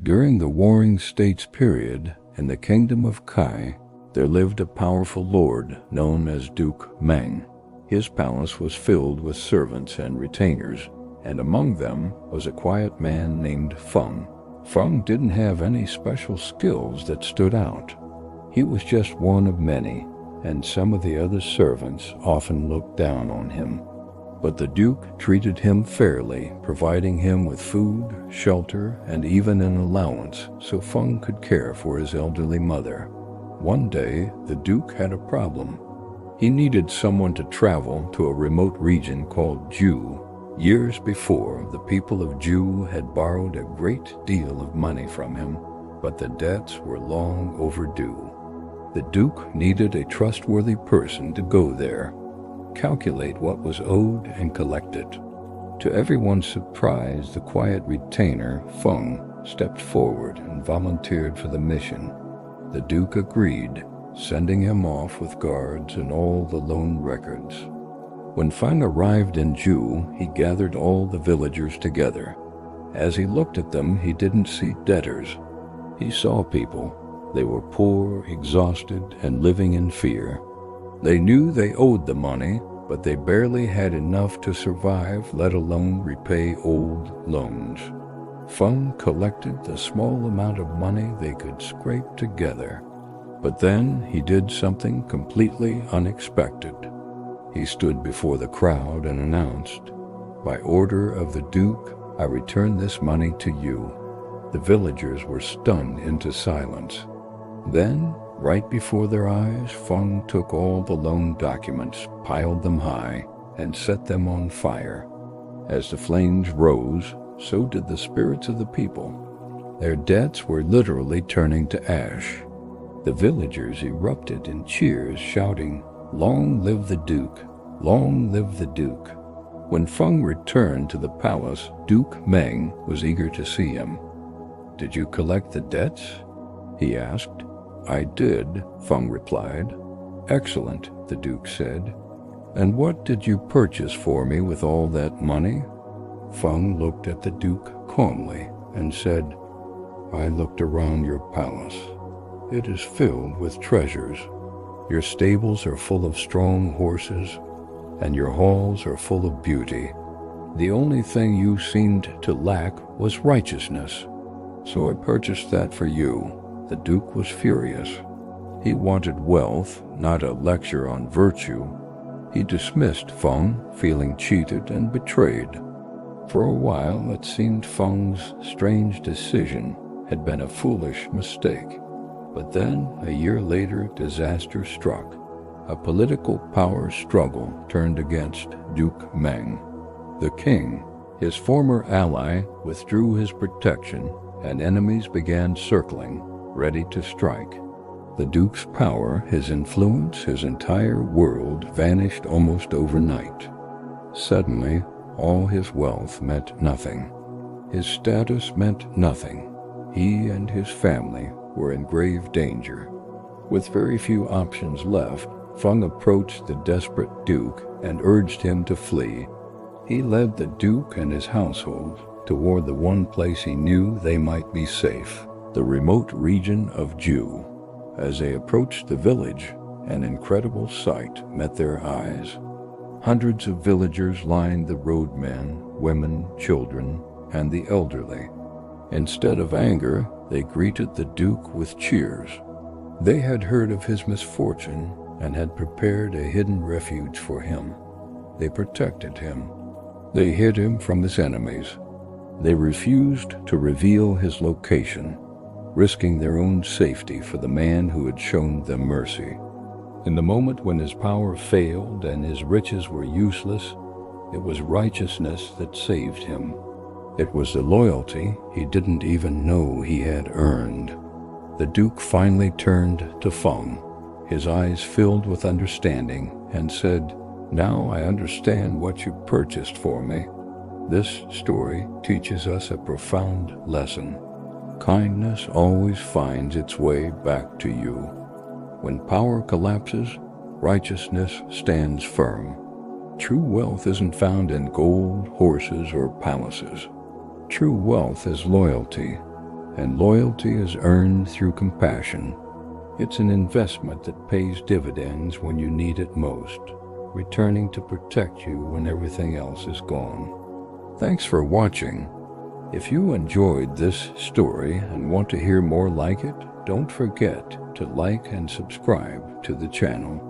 During the Warring States period, in the kingdom of Kai, there lived a powerful lord known as Duke Meng. His palace was filled with servants and retainers, and among them was a quiet man named Feng. Feng didn't have any special skills that stood out. He was just one of many, and some of the other servants often looked down on him. But the Duke treated him fairly, providing him with food, shelter, and even an allowance so Feng could care for his elderly mother. One day, the Duke had a problem. He needed someone to travel to a remote region called Ju. Years before, the people of Ju had borrowed a great deal of money from him, but the debts were long overdue. The Duke needed a trustworthy person to go there, calculate what was owed, and collect it. To everyone's surprise, the quiet retainer, Feng, stepped forward and volunteered for the mission. The Duke agreed, sending him off with guards and all the loan records. When Feng arrived in Ju, he gathered all the villagers together. As he looked at them, he didn't see debtors. He saw people. They were poor, exhausted, and living in fear. They knew they owed the money, but they barely had enough to survive, let alone repay old loans. Feng collected the small amount of money they could scrape together. But then he did something completely unexpected. He stood before the crowd and announced, "By order of the Duke, I return this money to you." The villagers were stunned into silence. Then, right before their eyes, Feng took all the loan documents, piled them high, and set them on fire. As the flames rose, so did the spirits of the people. Their debts were literally turning to ash. The villagers erupted in cheers, shouting, "Long live the Duke! Long live the Duke!" When Feng returned to the palace, Duke Meng was eager to see him. "Did you collect the debts?" he asked. "I did," Feng replied. "Excellent," the Duke said. "And what did you purchase for me with all that money?" Feng looked at the Duke calmly and said, "I looked around your palace. It is filled with treasures. Your stables are full of strong horses, and your halls are full of beauty. The only thing you seemed to lack was righteousness. So I purchased that for you." The Duke was furious. He wanted wealth, not a lecture on virtue. He dismissed Feng, feeling cheated and betrayed. For a while, it seemed Feng's strange decision had been a foolish mistake. But then, a year later, disaster struck. A political power struggle turned against Duke Meng. The king, his former ally, withdrew his protection, and enemies began circling, ready to strike. The Duke's power, his influence, his entire world vanished almost overnight. Suddenly, all his wealth meant nothing. His status meant nothing. He and his family were in grave danger. With very few options left, Feng approached the desperate Duke and urged him to flee. He led the Duke and his household toward the one place he knew they might be safe, the remote region of Ju. As they approached the village, an incredible sight met their eyes. Hundreds of villagers lined the roadmen, women, children, and the elderly. Instead of anger, they greeted the Duke with cheers. They had heard of his misfortune and had prepared a hidden refuge for him. They protected him. They hid him from his enemies. They refused to reveal his location, risking their own safety for the man who had shown them mercy. In the moment when his power failed and his riches were useless, it was righteousness that saved him. It was the loyalty he didn't even know he had earned. The Duke finally turned to Feng, his eyes filled with understanding, and said, "Now I understand what you purchased for me." This story teaches us a profound lesson. Kindness always finds its way back to you. When power collapses, righteousness stands firm. True wealth isn't found in gold, horses, or palaces. True wealth is loyalty, and loyalty is earned through compassion. It's an investment that pays dividends when you need it most, returning to protect you when everything else is gone. Thanks for watching. If you enjoyed this story and want to hear more like it, don't forget to like and subscribe to the channel.